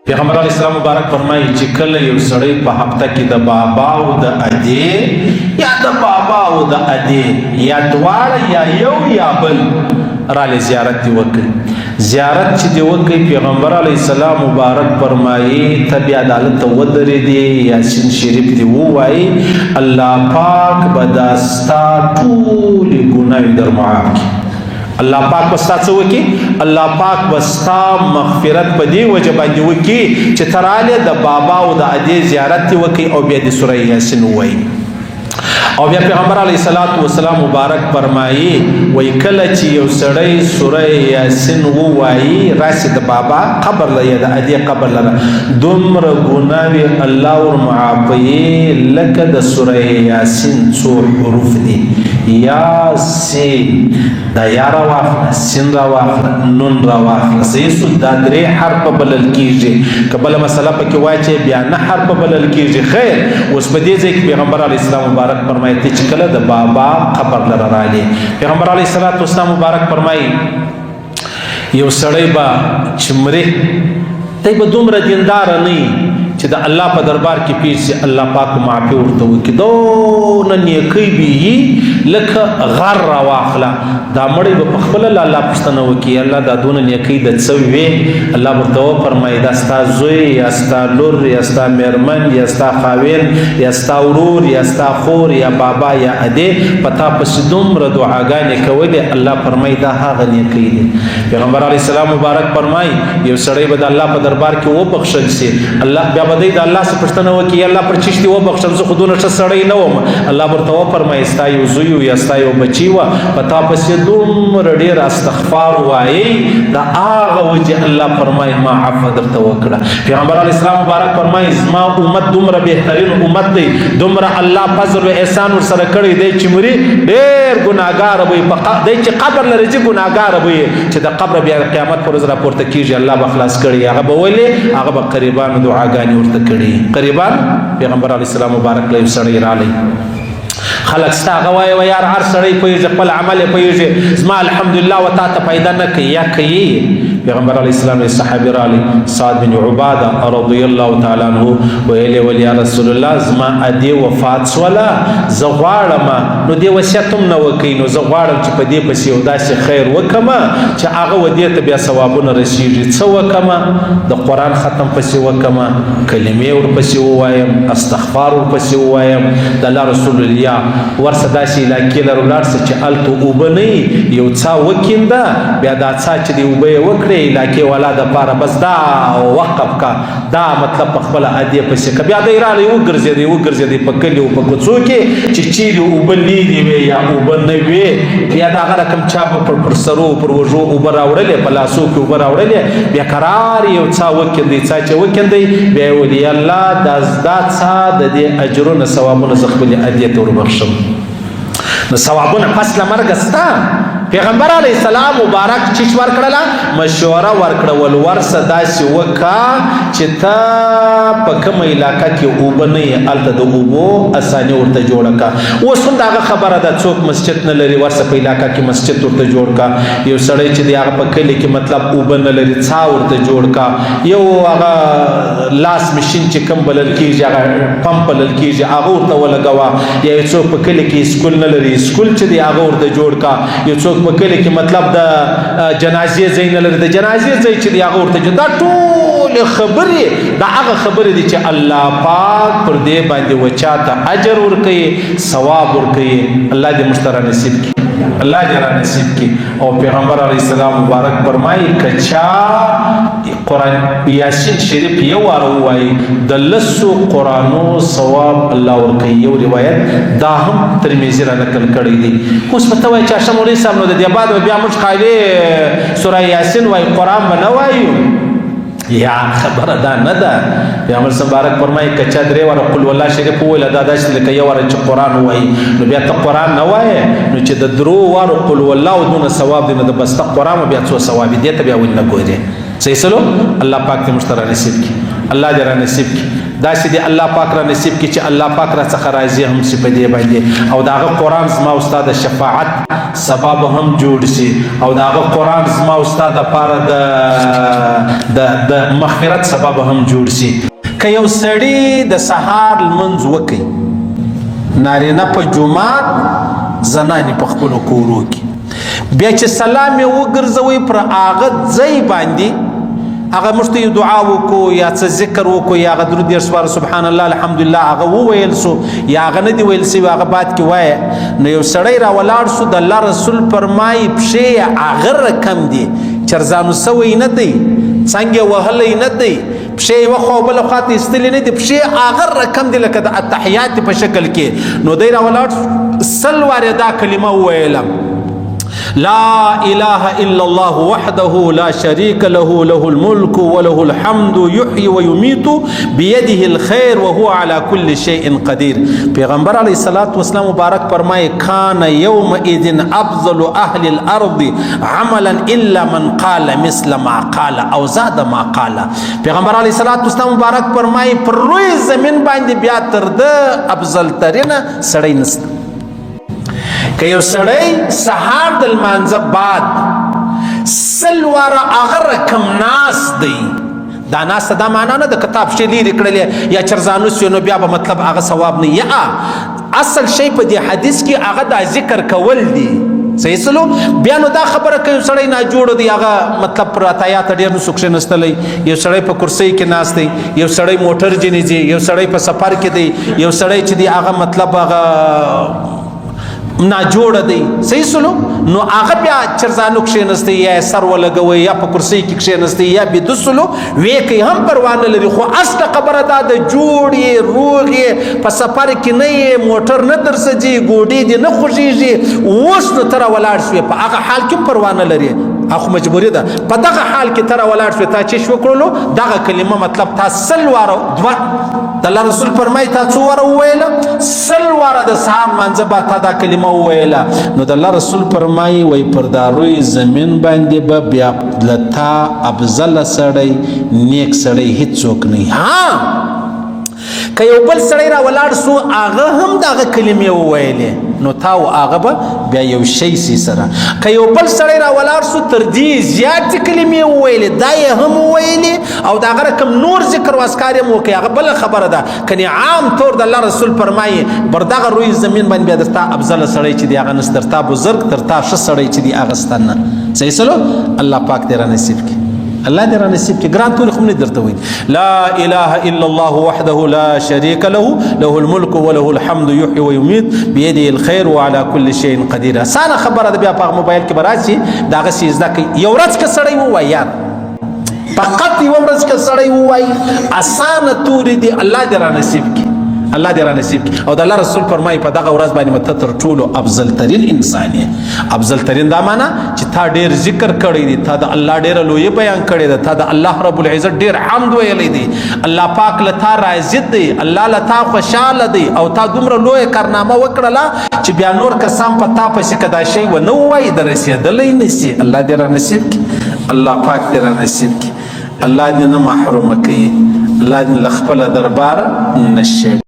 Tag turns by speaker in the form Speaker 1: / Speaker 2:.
Speaker 1: پیغمبر علیه السلام مبارک فرمایي چې کله یو سړی په هفته کې د بابا او د ادې یا د بابا او د ادې یا دواړه یا یو یا بل راله زیارت دی وکړي زیارت چې دی وکړي پیغمبر علیه السلام مبارک فرمایي ته بیا عدالت ته ودرېدې یاسین شریف دی ووایي الله پاک به دا ستا ټولې ګناهې در معاف کړي الله پاک بستا څه وکړي الله پاک بستا مغفرت په دې وجه باندې وکړي چې تراله د بابا او د ادې زیارت دی وکړي او بیا د سوره یاسین ووایي او بیا پیغمبر علیه السلام مبارک فرمایي وای کله چې یو سړی سوره یاسین ووایي راشي د بابا قبر لري د ادې قبر لره دومره ګناوي الله ور معافي لکه د سوره یاسین څو حروف دي یاسین دا یا را واخله سین را واخله نون را واخله سیسو دا درې حرف بلل کیږي که بله مسله پکې وایي چې بیا نه حرف بلل کیږي خیر اوس په دې ځای کې پیغمبر علیه السلام مبارک فرمایي چې کله د بابا قبر لره راغلی پیغمبر علیه السلام مبارک فرمایي یو سړی به چې مري دی به دومره دینداره نه چې د الله په دربار کې پیش شي الله پاک معافي ورته وکړي دونه نیکۍ به وي لکه غر را واخله دا مړی به په خپله له الله پوښتنه وکړي الله دا دونه نیکۍ د څه وې الله ورته وفرمایي دا ستا زوی یا ستا لور یا ستا مېرمن یا ستا خاوین یا ستا ورور یا ستا خور یا بابا یا ادې په تا پسې دومره دعاګانې کولې الله فرمایي دا هغه نیکۍ دی پیغمبر علیه السلام مبارک فرمایي یو سړی به د الله په دربار کې وبخښل شي الله بیا بدای د الله څخه پوښتنه وکړي الله پر چشتي وبخښم زه خو دونه ښه سړی نه وم الله ورته وفرمایي ستا یو زوی یا ستا یو بچی وه په تا پسې دومره ډېر استغفار وایي د هغه وجې الله فرمایي ما عفو درته وکړه پیغمبر علیه السلام مبارک فرمایي زما امت دومره بهترین امت دی دومره الله فضل و احسان ورسره کړی دی چې مري ډېر ګناهګاره وي دی چې قبر لري چې ګناهګاره وي چې د قبر بیا قیامت پر ورځ راپورته کېږي الله به خلاص کړي هغه به ولې هغه به قریبانو دعاګانې ورته کړي قریبان پیغمبر علیه السلام مبارک له یو سړی رالی خلق ستا هغه وایي و یار هر سړی پوهېږي خپل عمل یې پوهېږي زما الحمدلله و تا ته پیدا نه کوي یا کوي پیغمبر علیه السلام یې صحابي رالی سعد بن عباده رضی الله تعالی عنه ویلې ول یا رسول الله زما ادې وفات شوله زه غواړم نو دې وصیت هم نه وکړي نو زه غواړم چې په دې پسې یو داسې خیر وکړم چې هغه ودې ته بیا ثوابونه رسېږي څه وکړم د قرآن ختم پسې وکړم کلمې ورپسې ووایم استغفار ورپسې ووایم د الله رسول الله ورسه داسې علاقې لره ولاړ سه چې هلته اوبه نه یو څا وکینده بیا دا څا چې د اوبه یې وکړې علاقې والا دپاره بس دا وقف کا دا مطلب په خپله ادې پسې که بیا دی رالی وګرځېدی په کلي او په کوڅو کې چې چیرې اوبه لیرې وې یا اوبه نه وې بیا د هغه رقم چا به پر سرو پر وژو اوبه راوړلې په لاسو کې اوبه راوړلې بیا قرار یو څا وکیندی څا چې وکیندی بیا یې ویلي الله دا څا د دې اجرونه ثوابونه زه خپلې ادې ته وربخښم نو ثوابونه پس له مرګه ستا پیغمبر علیه السلام مبارک چیش ورکړله مشوره ورکړه ورسه داسې وکړه چې ته په کومه علاقه کې اوبه نه یې هلته د اوبو اساني ورته جوړه کړه اوس هم د هغه خبره ده څوک مسجد نه لري ورسه په علاقه کې مسجد ورته جوړ کړه یو سړی چې د هغه په کلي کې مطلب اوبه نه لري څا ورته جوړ کړه یو هغه لاس مشین چې کوم بلل کېږي هغه پمپ بلل کېږي هغه ورته ولګوه یا یو څوک په کلي کې سکول نه لري سکول چې دی هغه ورته جوړ کړه یو څوک په کلي کې مطلب د جنازې ځای نه لري د جنازې ځای چې دی هغه ورته جوړ دا ټولې خبرې دا هغه خبرې دي چې الله پاک پر دې باندې وچا ته اجر ورکوي ثواب ورکوي الله دې موږ ته رانصیب کړي الله دې رانصیب کړي او پیغمبر علیه السلام مبارک فرمایي که چا قرآن یاسین شریف یو واره ووایي د لسو قرآنو ثواب الله ورکوي یو روایت دا هم ترمذي را نقل کړی دی اوس په ته وایي چې اشرف مولوي صاحب نو د دې بعد بیا موږ قایلې سوره یاسین وایي قرآن به نه وایو یا خبره دا نه ده پیغمبر مبارک فرمایي که چا درې واره قل والله شریف وویله دا داسې لکه یو واره چې قرآن ووایي نو بیا ته قرآن نه وایې نو چې د درو وارو قل والله او دونه ثواب دی نو د بس ته قرآن بیا څو ثواب دي ته بیا ولې نه ګورې صحیح سلو الله پاک دې موږ ته رانصیب کړي الله دې رانصیب کړي داسې دی الله پاک را نصیب کړي چې الله پاک را څخه راضي هم شي په دې باندې، او د هغه قرآن زما او ستا د شفاعت سبب هم جوړ شي، او د هغه قرآن زما او ستا دپاره د مغفرت سبب هم جوړ شي. که یو سړی د سهار لمونځ وکړي، نارینه په جومات، زنانې په خپلو کورو کې، بیا چې سلام یې وګرځوئ پر هغه ځای باندې، هغه موږ ته یو دعا وکړو یا څه ذکر وکړو یا هغه درود دېرش واره سبحان الله الحمدلله هغه وویل سو یا هغه نه دی ویل سوی، هغه بعد کې وایه، نو یو سړی را ولاړ سو، د الله رسول فرمایي پښې یې هغه رقم دي، چرزانو سوی نه دی، څنګ یې وهلی نه دی، پښې یوه خوا او بله خوا ته ایستلې نه دي، پښې هغه رقم دي لکه د اتحیات په شکل کې. نو دی را ولاړ 100 وارې دا کلمه وویله، لا اله الا الله وحده لا شريك له له الملك وله الحمد يحيي ويميت بيده الخير وهو على كل شيء قدير. پیغمبر علیه الصلاة والسلام مبارک فرمائے کان یومئذ افضل اهل الارض عملا الا من قال مثل ما قال او زاد ما قال. پیغمبر علیه الصلاة والسلام مبارک فرمائے پر روی زمین باندې بیا تر د افضل ترینه سړی نسته. که یو سړی سهار د لمانځه بعد 100 واره هغه رقم ناست دی، دا ناسته دا معنا نه د کتاب شی لرې کړلې یا چرزانوس نو بیا به مطلب هغه ثواب نه، یا اصل شی په دې حدیث کې هغه دا ذکر کول دی. صحیح سلو بیا نو دا خبره کوي سړی نه جوړ دی، هغه مطلب پر اتایات ډېر نو سوکشه نستلی، یو سړی په کرسۍ کې ناست دی، یو سړی موټر جنې دی، یو سړی په سفر کې دی، یو سړی چې دی هغه مطلب هغه ناجوړه دی. صحیح سلو نو هغه بیا چرزانو کښېنستی یا سر ولګوئ یا په کرسۍ کې کښېنستی یا بېده سلو ویې کوي هم پروا نه لري، خو اصله خبره دا د جوړ یې روغ یې په سفر کې نه یې، موټر نه درسه ځي، ګوډې دې نه خوږېږي، اوس نو ته را ولاړ شوې، په هغه حال کې هم پروا نه لري، اخو مجبوري ده، په دغه حال کې ته را ولاړ شوې، تا چې وکړلو دغه کلمه مطلب تا 100 واره د الله رسول فرمایي تا څو واره وویله؟ 100 واره د سهار لمانځه بعد تا دا کلمه وویله. نو د الله رسول فرمایي وایي پر دا روی زمین باندې به بیا له تا افضله سړی نیک سړی هېڅوک نه. ها که یو بل سړی را ولاړ سو هغه هم دغه کلمې وویلې، نو تا او هغه به بیا یو شی سي سره. که یو بل سړی را ولاړ سو تر دې زیاتې کلمې وویلې، دا یې هم وویلې او د هغه رقم نور ذکر و اذکار یې هم وکړي، هغه بله خبره ده. کنې عام طور د الله رسول فرمایي پر دغه روی زمین باندې بیا در تا افضله سړی چې دی هغه نسته، تر تا بزرګ تر تا ښه سړی چې دی هغه سته نه. صحیح سلو الله پاک دې را نصیب کړي، الله دې را نصیب کړي. ګران ټول خو نه درته وایي لا اله الا الله وحده لا شريك له له الملك وله الحمد يحيي ويميت بيده الخير وعلى كل شيء قدير. اسانه خبره ده، بیا په موبایل کې براشي داغه شی زده کوي. یو ورځ کې سړی ووایي یار، فقط یو ورځ کې سړی ووایي، اسانه توري دي، الله دې را نصیب کړي، الله دې را نصیب کړي. او د الله رسول فرمایي په دغه ورځ باندې مته تر ټولو افضل ترین انسان یې. افضل ترین دا معنا چې تا ډېر ذکر کړی دی، تا د الله ډېره لویي بیان کړې ده، تا د الله رب العزت ډېر حمد ویلی دی، الله پاک له تا راضي دی، الله له تا خوشحاله دی، او تا دومره لویه کارنامه وکړله چې بیا نور کسان په تا پسې که دا شی ونه ووایي د رسېدلی نه سي. الله دې را نصیب کړي، الله پاک دې را نصیب کړي، الله دې نه محرومه کوي، الله دې له خپله درباره نه شي.